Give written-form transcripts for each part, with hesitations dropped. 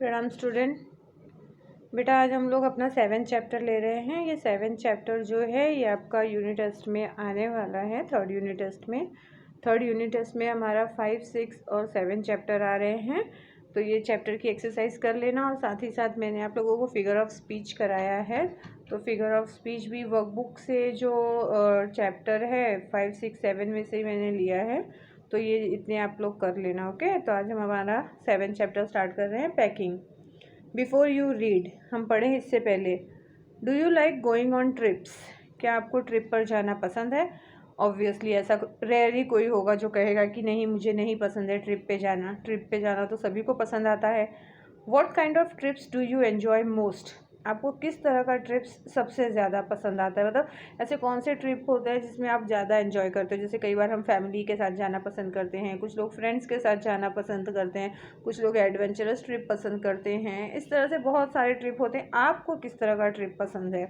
प्रणाम स्टूडेंट। बेटा आज हम लोग अपना 7th चैप्टर ले रहे हैं। ये 7th चैप्टर जो है ये आपका यूनिट टेस्ट में आने वाला है। थर्ड यूनिट टेस्ट में हमारा 5, 6 और 7 चैप्टर आ रहे हैं। तो ये चैप्टर की एक्सरसाइज कर लेना और साथ ही साथ मैंने आप लोगों को फिगर ऑफ स्पीच कराया है। तो फिगर ऑफ स्पीच भी वर्कबुक से जो चैप्टर है 5, 6, 7 में से ही मैंने लिया है। तो ये इतने आप लोग कर लेना। ओके, तो आज हम हमारा 7 चैप्टर स्टार्ट कर रहे हैं। पैकिंग। बिफोर यू रीड, हम पढ़ें इससे पहले। Do you like going on trips? क्या आपको ट्रिप पर जाना पसंद है? ऑब्वियसली ऐसा रेयर ही कोई होगा जो कहेगा कि नहीं मुझे नहीं पसंद है ट्रिप पे जाना। ट्रिप पे जाना तो सभी को पसंद आता है। What kind of trips do you enjoy most? आपको किस तरह का ट्रिप्स सबसे ज़्यादा पसंद आता है? मतलब ऐसे कौन से ट्रिप होते हैं जिसमें आप ज़्यादा एंजॉय करते हो? जैसे कई बार हम फैमिली के साथ जाना पसंद करते हैं, कुछ लोग फ्रेंड्स के साथ जाना पसंद करते हैं, कुछ लोग एडवेंचरस ट्रिप पसंद करते हैं। इस तरह से बहुत सारे ट्रिप होते हैं। आपको किस तरह का ट्रिप पसंद है?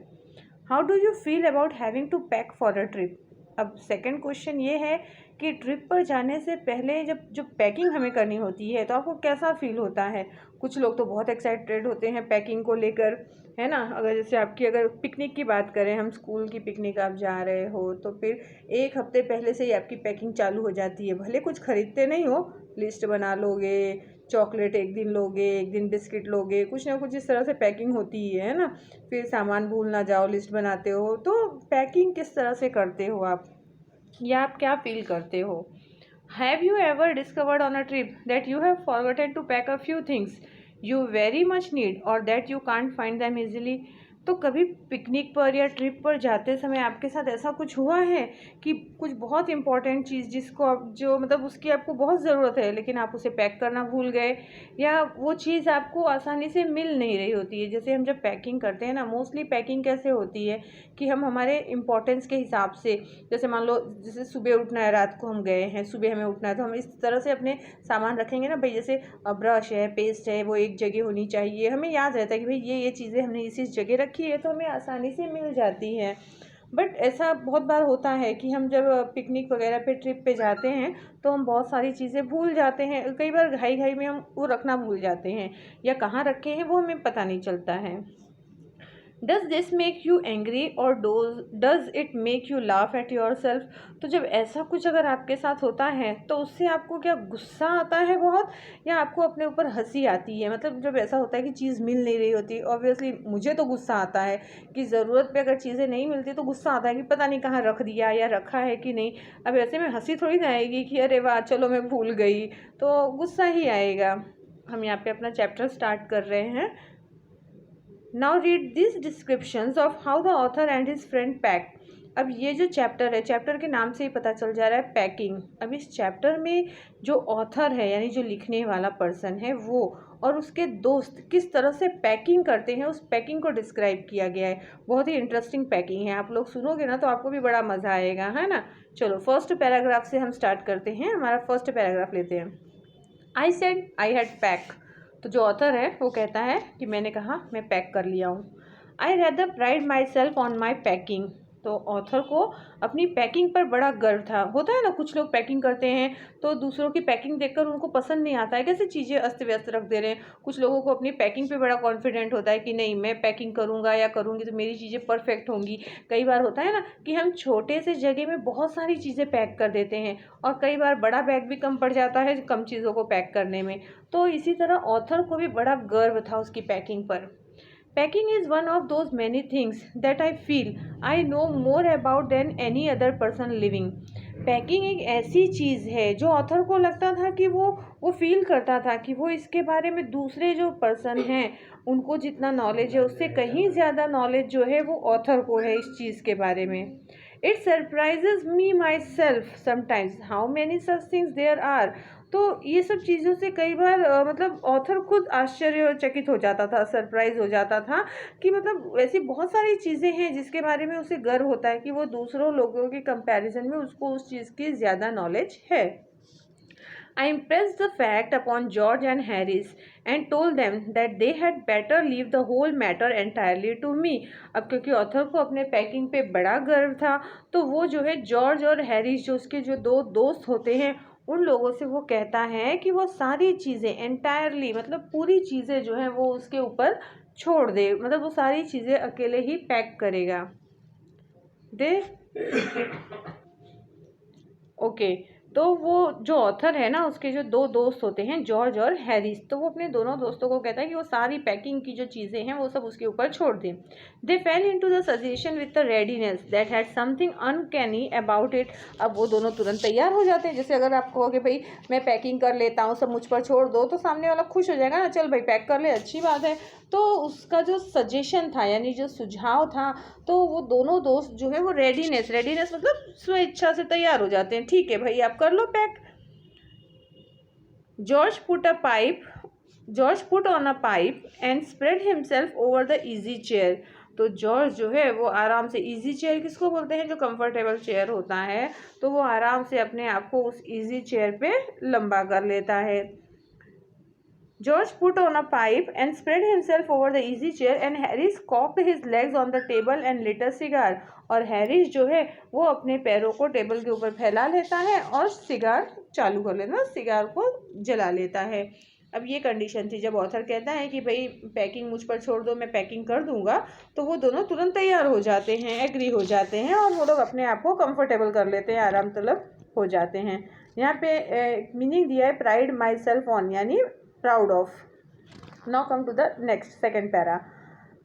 How do you feel about having to pack for a trip? अब सेकंड क्वेश्चन ये है कि ट्रिप पर जाने से पहले जब पैकिंग हमें करनी होती है तो आपको कैसा फील होता है? कुछ लोग तो बहुत एक्साइटेड होते हैं पैकिंग को लेकर, है ना। अगर पिकनिक की बात करें, हम स्कूल की पिकनिक आप जा रहे हो तो फिर एक हफ्ते पहले से ही आपकी पैकिंग चालू हो जाती है। भले कुछ खरीदते नहीं हो, लिस्ट बना लोगे, चॉकलेट एक दिन लोगे, एक दिन बिस्किट लोगे, कुछ ना कुछ इस तरह से पैकिंग होती है ना। फिर सामान भूल ना जाओ, लिस्ट बनाते हो। तो पैकिंग किस तरह से करते हो आप, या आप क्या फील करते हो? Have you ever discovered on a trip that you have forgotten to pack a few things you very much need और that you can't find them easily? तो कभी पिकनिक पर या ट्रिप पर जाते समय आपके साथ ऐसा कुछ हुआ है कि कुछ बहुत इंपॉर्टेंट चीज़ जिसको आप जो मतलब उसकी आपको बहुत ज़रूरत है लेकिन आप उसे पैक करना भूल गए, या वो चीज़ आपको आसानी से मिल नहीं रही होती है? जैसे हम जब पैकिंग करते हैं ना, मोस्टली पैकिंग कैसे होती है कि हम हमारे इम्पोर्टेंस के हिसाब से, जैसे मान लो जैसे सुबह उठना है, रात को हम गए हैं, सुबह हमें उठना है तो हम इस तरह से अपने सामान रखेंगे ना भाई। जैसे ब्रश है, पेस्ट है, वो एक जगह होनी चाहिए। हमें याद रहता है कि भाई ये चीज़ें हमने इस जगह रखी है तो हमें आसानी से मिल जाती है। बट ऐसा बहुत बार होता है कि हम जब पिकनिक वगैरह पे ट्रिप पे जाते हैं तो हम बहुत सारी चीज़ें भूल जाते हैं। कई बार घाई घाई में हम वो रखना भूल जाते हैं, या कहाँ रखे हैं वो हमें पता नहीं चलता है। Does this make you angry और does it make you laugh at yourself? तो जब ऐसा कुछ अगर आपके साथ होता है तो उससे आपको क्या गुस्सा आता है बहुत, या आपको अपने ऊपर हंसी आती है? मतलब जब ऐसा होता है कि चीज़ मिल नहीं रही होती, ऑब्वियसली मुझे तो गुस्सा आता है कि ज़रूरत पे अगर चीज़ें नहीं मिलती तो गुस्सा आता है कि पता नहीं कहाँ रख दिया या रखा है कि नहीं। अब ऐसे में हंसी थोड़ी ना आएगी कि अरे वाह चलो मैं भूल गई, तो गुस्सा ही आएगा। हम यहाँ पे अपना चैप्टर स्टार्ट कर रहे हैं। Now read these descriptions of how the author and his friend packed. अब ये जो चैप्टर है, चैप्टर के नाम से ही पता चल जा रहा है पैकिंग। अब इस चैप्टर में जो ऑथर है यानी जो लिखने वाला पर्सन है वो और उसके दोस्त किस तरह से पैकिंग करते हैं, उस पैकिंग को डिस्क्राइब किया गया है। बहुत ही इंटरेस्टिंग पैकिंग है। आप लोग सुनोगे ना तो आपको भी बड़ा मज़ा आएगा, है ना। चलो फर्स्ट पैराग्राफ से हम स्टार्ट करते हैं। हमारा फर्स्ट पैराग्राफ लेते हैं। I said I had pack. तो जो ऑथर है वो कहता है कि मैंने कहा मैं पैक कर लिया हूँ। आई rather pride my self on my packing. तो ऑथर को अपनी पैकिंग पर बड़ा गर्व था। होता है ना, कुछ लोग पैकिंग करते हैं तो दूसरों की पैकिंग देखकर उनको पसंद नहीं आता है, कैसे चीज़ें अस्त व्यस्त रख दे रहे हैं। कुछ लोगों को अपनी पैकिंग पे बड़ा कॉन्फिडेंट होता है कि नहीं मैं पैकिंग करूँगा या करूँगी तो मेरी चीज़ें परफेक्ट होंगी। कई बार होता है ना कि हम छोटे से जगह में बहुत सारी चीज़ें पैक कर देते हैं और कई बार बड़ा बैग भी कम पड़ जाता है कम चीज़ों को पैक करने में। तो इसी तरह ऑथर को भी बड़ा गर्व था उसकी पैकिंग पर। Packing is one of those many things that I feel I know more about than any other person living. Packing एक ऐसी चीज़ है जो ऑथर को लगता था कि वो फील करता था कि वो इसके बारे में दूसरे जो पर्सन हैं उनको जितना नॉलेज है उससे कहीं ज़्यादा नॉलेज जो है वो ऑथर को है इस चीज़ के बारे में। It surprises me myself sometimes how many such things there are. तो ये सब चीज़ों से कई बार मतलब ऑथर खुद आश्चर्यचकित हो जाता था, सरप्राइज हो जाता था कि मतलब ऐसी बहुत सारी चीज़ें हैं जिसके बारे में उसे गर्व होता है कि वो दूसरों लोगों के कंपैरिजन में उसको उस चीज़ की ज़्यादा नॉलेज है। I impressed the fact upon George and Harris and told them that they had better leave the whole matter entirely to me. अब क्योंकि ऑथर को अपने पैकिंग पे बड़ा गर्व था तो वो जो है जॉर्ज और हैरिस जो उसके जो दो दोस्त होते हैं उन लोगों से वो कहता है कि वो सारी चीज़ें एंटायरली मतलब पूरी चीज़ें जो है वो उसके ऊपर छोड़ दे, मतलब वो सारी चीज़ें अकेले ही पैक करेगा। दे ओके तो वो जो ऑथर है ना उसके जो दो दोस्त होते हैं जॉर्ज और हैरिस, तो वो अपने दोनों दोस्तों को कहता है कि वो सारी पैकिंग की जो चीज़ें हैं वो सब उसके ऊपर छोड़ दें। They fell into the suggestion with the readiness that had something uncanny about it. अब वो दोनों तुरंत तैयार हो जाते हैं। जैसे अगर आप कहोगे भाई मैं पैकिंग कर लेता हूँ, सब मुझ पर छोड़ दो, तो सामने वाला खुश हो जाएगा ना, चल भाई पैक कर ले, अच्छी बात है। तो उसका जो सजेशन था यानी जो सुझाव था, तो वो दोनों दोस्त जो है वो रेडीनेस मतलब स्वेच्छा से तैयार हो जाते हैं। ठीक है भाई आप कर लो pack. George put on a pipe and spread himself over the easy chair. तो जॉर्ज जो है वो आराम से, इजी चेयर किसको बोलते हैं, जो कंफर्टेबल चेयर होता है, तो वो आराम से अपने आप को उस इजी चेयर पे लंबा कर लेता है। George put on a pipe and spread himself over the easy chair and Harris cocked his legs on the table and lit a cigar। और हैरिस जो है वो अपने पैरों को टेबल के ऊपर फैला लेता है और सिगार चालू कर लेता है, सिगार को जला लेता है। अब ये कंडीशन थी, जब ऑथर कहता है कि भाई पैकिंग मुझ पर छोड़ दो, मैं पैकिंग कर दूंगा, तो वो दोनों तुरंत तैयार हो जाते हैं, एग्री हो जाते हैं और वो लोग अपने आप को कंफर्टेबल कर लेते हैं, आराम तलब हो जाते हैं। यहाँ पे मीनिंग दिया है प्राइड माई सेल्फ ऑन, यानी proud of। Now come to the next second para।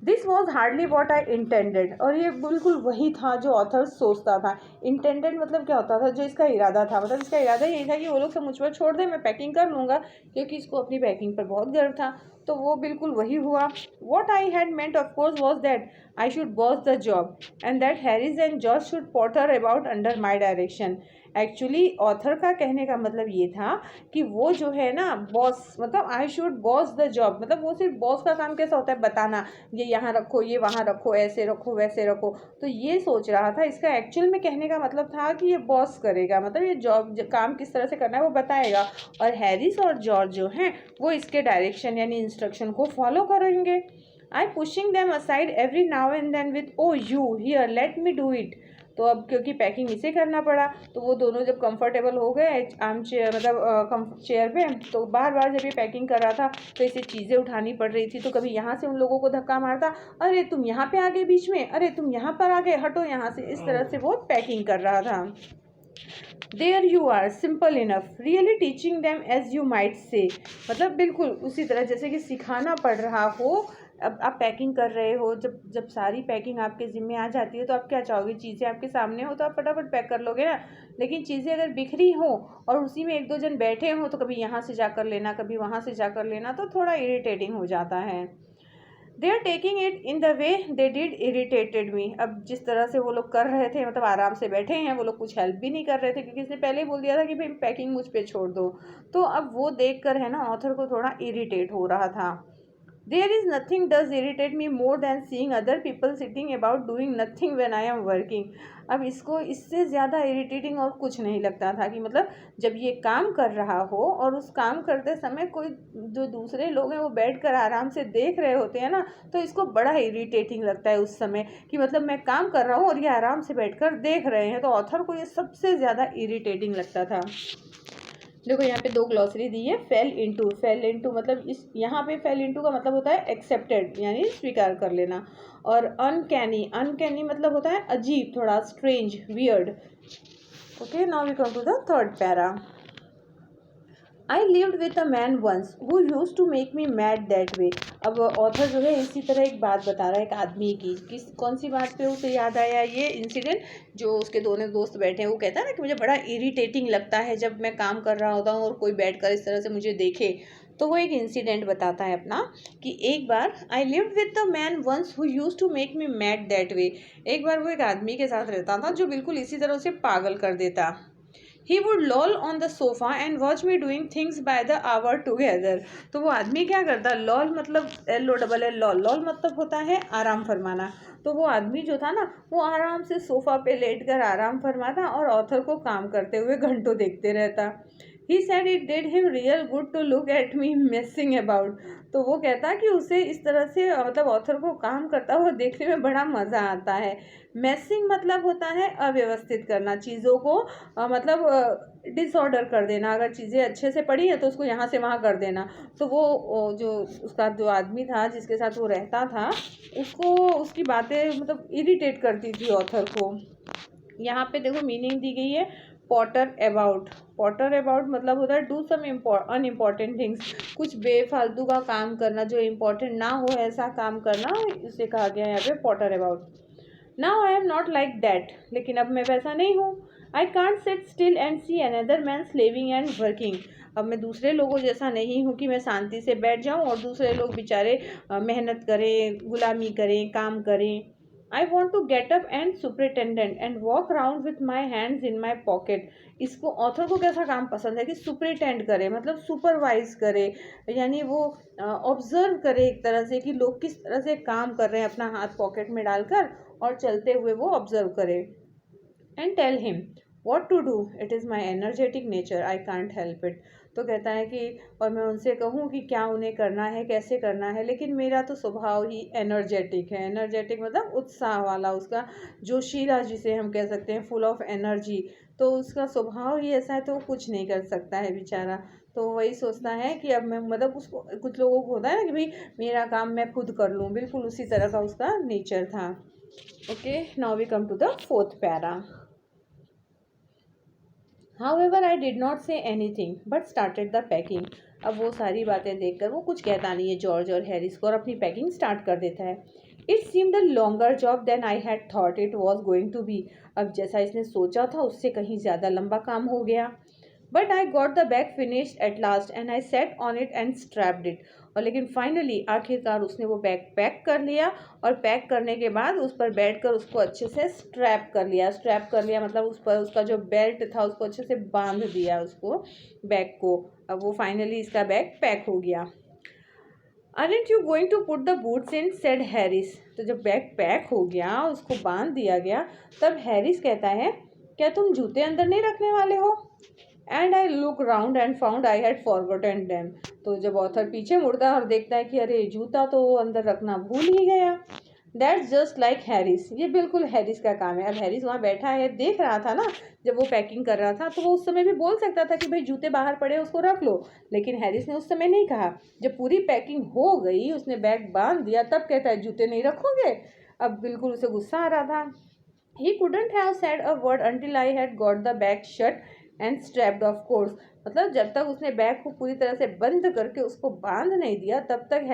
This was hardly what I intended। और ये बिल्कुल वही था जो ऑथर सोचता था। इंटेंडेड मतलब क्या होता था, जो इसका इरादा था, मतलब इसका इरादा यही था कि वो लोग सब मुझ पर छोड़ दें, मैं पैकिंग कर लूँगा, क्योंकि इसको अपनी पैकिंग पर बहुत गर्व था। तो वो बिल्कुल वही हुआ। What I had meant of course was that I should boss the job and that Harris and George should potter about under my direction। Actually author का कहने का मतलब ये था कि वो जो है ना बॉस, मतलब I should boss the job, मतलब वो सिर्फ बॉस का काम कैसा होता है बताना, ये यहाँ रखो, ये वहाँ रखो, ऐसे रखो, वैसे रखो, तो ये सोच रहा था। इसका एक्चुअल में कहने का मतलब था कि ये बॉस करेगा, मतलब ये जॉब काम किस तरह से करना है वो बताएगा, और हैरिस और जॉर्ज जो हैं वो इसके डायरेक्शन यानी इंस्ट्रक्शन को फॉलो करेंगे। I pushing them aside every now and then with oh you here let me do it. तो अब क्योंकि पैकिंग इसे करना पड़ा, तो वो दोनों जब कंफर्टेबल हो गए आर्म चेयर मतलब चेयर पे, तो बार बार जब ये पैकिंग कर रहा था तो इसे चीज़ें उठानी पड़ रही थी। तो कभी यहाँ से उन लोगों को धक्का मारता, अरे तुम यहाँ पे आ गए बीच में, अरे तुम यहाँ पर आ गए, हटो यहाँ से, इस तरह से वो पैकिंग कर रहा था। There you are simple enough really teaching them as you might say, मतलब बिल्कुल उसी तरह जैसे कि सिखाना पड़ रहा हो। अब आप पैकिंग कर रहे हो, जब जब सारी पैकिंग आपके ज़िम्मे आ जाती है तो आप क्या चाहोगे, चीज़ें आपके सामने हो तो आप फटाफट पैक कर लोगे ना, लेकिन चीज़ें अगर बिखरी हो और उसी में एक दो जन बैठे हों तो कभी यहाँ से जाकर लेना, कभी वहाँ से जाकर लेना, तो थोड़ा इरिटेटिंग हो जाता है। They are taking it in the way they did irritated me. अब जिस तरह से वो लोग कर रहे थे, मतलब आराम से बैठे हैं, वो लोग कुछ हेल्प भी नहीं कर रहे थे क्योंकि इसने पहले ही बोल दिया था कि भाई पैकिंग मुझ पे छोड़ दो। तो अब वो देख कर है ना ऑथर को थोड़ा इरिटेट हो रहा था। There is nothing does irritate me more than seeing other people sitting about doing nothing when I am working. अब इसको इससे ज़्यादा इरिटेटिंग और कुछ नहीं लगता था कि मतलब जब ये काम कर रहा हो और उस काम करते समय कोई जो दूसरे लोग हैं वो बैठकर आराम से देख रहे होते हैं ना, तो इसको बड़ा इरिटेटिंग लगता है उस समय कि मतलब मैं काम कर रहा हूँ और ये आराम से बैठकर देख रहे हैं। तो ऑथर को ये सबसे ज़्यादा इरिटेटिंग लगता था। देखो यहाँ पे दो ग्लॉसरी दी है। फेल इनटू मतलब इस यहाँ पे फेल इनटू का मतलब होता है एक्सेप्टेड यानी स्वीकार कर लेना, और अनकैनी मतलब होता है अजीब, थोड़ा strange, weird. Okay now we come to the third para. I lived with a man once who use to make me mad that way. अब ऑथर जो है इसी तरह एक बात बता रहा है एक आदमी की, कौन सी बात पे उसे याद आया ये इंसिडेंट, जो उसके दोनों दोस्त बैठे हैं, वो कहता है ना कि मुझे बड़ा इरिटेटिंग लगता है जब मैं काम कर रहा होता हूँ और कोई बैठकर इस तरह से मुझे देखे। तो वो एक इंसिडेंट बताता है अपना कि एक बार I lived with the man once who use to make me mad that way. एक बार वो एक आदमी के साथ रहता था जो बिल्कुल इसी तरह उसे पागल कर देता। He would loll on the sofa and watch me doing things by the hour together। तो वो आदमी क्या करता, लॉल मतलब LOLL, लॉल मतलब होता है आराम फरमाना। तो वो आदमी जो था ना वो आराम से सोफ़ा पे लेटकर आराम फरमाता और ऑथर को काम करते हुए घंटों देखते रहता। He said it did him real good to look at me messing about. तो वो कहता कि उसे इस तरह से मतलब ऑथर को काम करता हुआ देखने में बड़ा मज़ा आता है। मेसिंग मतलब होता है अव्यवस्थित करना चीज़ों को, मतलब डिसऑर्डर कर देना। अगर चीज़ें अच्छे से पड़ी हैं तो उसको यहाँ से वहाँ कर देना। तो वो जो उसका जो आदमी था जिसके साथ वो रहता था, उसको उसकी बातें मतलब इरिटेट करती थी ऑथर को। यहाँ पे देखो मीनिंग दी गई है पॉटर अबाउट। पॉटर अबाउट मतलब होता है डू सम अनइम्पॉर्टेंट थिंग्स, कुछ बेफालतू का काम करना, जो इम्पोर्टेंट ना हो ऐसा काम करना, इसे कहा गया है यहाँ पे Potter about. Now I am not like that, लेकिन अब मैं वैसा नहीं हूँ। I can't sit still and see another man slaving and working. अब मैं दूसरे लोगों जैसा नहीं हूँ कि मैं शांति से बैठ जाऊँ और दूसरे लोग बेचारे मेहनत करें, गुलामी करें, काम करें। I want to get up and superintendent and walk around with my hands in my pocket. इसको ऑथर को कैसा काम पसंद है कि सुपरिटेंड करे, मतलब सुपरवाइज करे, यानी वो ऑब्जर्व करे एक तरह से कि लोग किस तरह से काम कर रहे हैं, अपना हाथ पॉकेट में डालकर और चलते हुए वो ऑब्जर्व करे। And tell him what to do, it is my energetic nature, I can't help it. तो कहता है कि और मैं उनसे कहूँ कि क्या उन्हें करना है, कैसे करना है, लेकिन मेरा तो स्वभाव ही एनर्जेटिक है। एनर्जेटिक मतलब उत्साह वाला, उसका जोशीला जिसे हम कह सकते हैं, फुल ऑफ एनर्जी। तो उसका स्वभाव ही ऐसा है तो वो कुछ नहीं कर सकता है बेचारा। तो वही सोचता है कि अब मैं मतलब उसको, कुछ लोगों को होता है ना कि भाई मेरा काम मैं खुद कर लूँ, बिल्कुल उसी तरह का उसका नेचर था। Okay, now we come to the fourth para. However, I did not say anything but started the packing. अब वो सारी बातें देखकर वो कुछ कहता नहीं है जॉर्ज और हैरिस को और अपनी पैकिंग स्टार्ट कर देता है। It seemed a longer job than I had thought it was going to be. अब जैसा इसने सोचा था उससे कहीं ज़्यादा लंबा काम हो गया। But I got the bag finished at last and I set on it and strapped it. और लेकिन फाइनली आखिरकार उसने वो बैग पैक कर लिया और पैक करने के बाद उस पर बैठकर उसको अच्छे से स्ट्रैप कर लिया। स्ट्रैप कर लिया मतलब उस पर उसका जो बेल्ट था उसको अच्छे से बांध दिया उसको, बैग को। अब वो फाइनली इसका बैग पैक हो गया। Aren't you going to put the boots in? said Harris. तो जब बैग पैक हो गया, उसको बांध दिया गया, तब हैरिस कहता है क्या तुम जूते अंदर नहीं रखने वाले हो? And I look round and found I had forgotten them. तो जब ऑथर पीछे मुड़ता है और देखता है कि अरे जूता तो वो अंदर रखना भूल ही गया। दैट्स जस्ट लाइक हैरिस, ये बिल्कुल हैरिस का काम है। अब हैरिस वहाँ बैठा है, देख रहा था ना जब वो पैकिंग कर रहा था, तो वो उस समय भी बोल सकता था कि भाई जूते बाहर पड़े उसको रख लो, लेकिन हैरिस ने उस समय नहीं कहा। जब पूरी पैकिंग हो गई, उसने बैग बांध दिया, तब कहता है जूते नहीं रखोगे? अब बिल्कुल उसे गुस्सा आ रहा था। ही couldn't have said a word until I had got the bag shut and strapped of course। मतलब जब तक उसने बैग को पूरी तरह से बंद करके उसको बांध नहीं दिया तब तक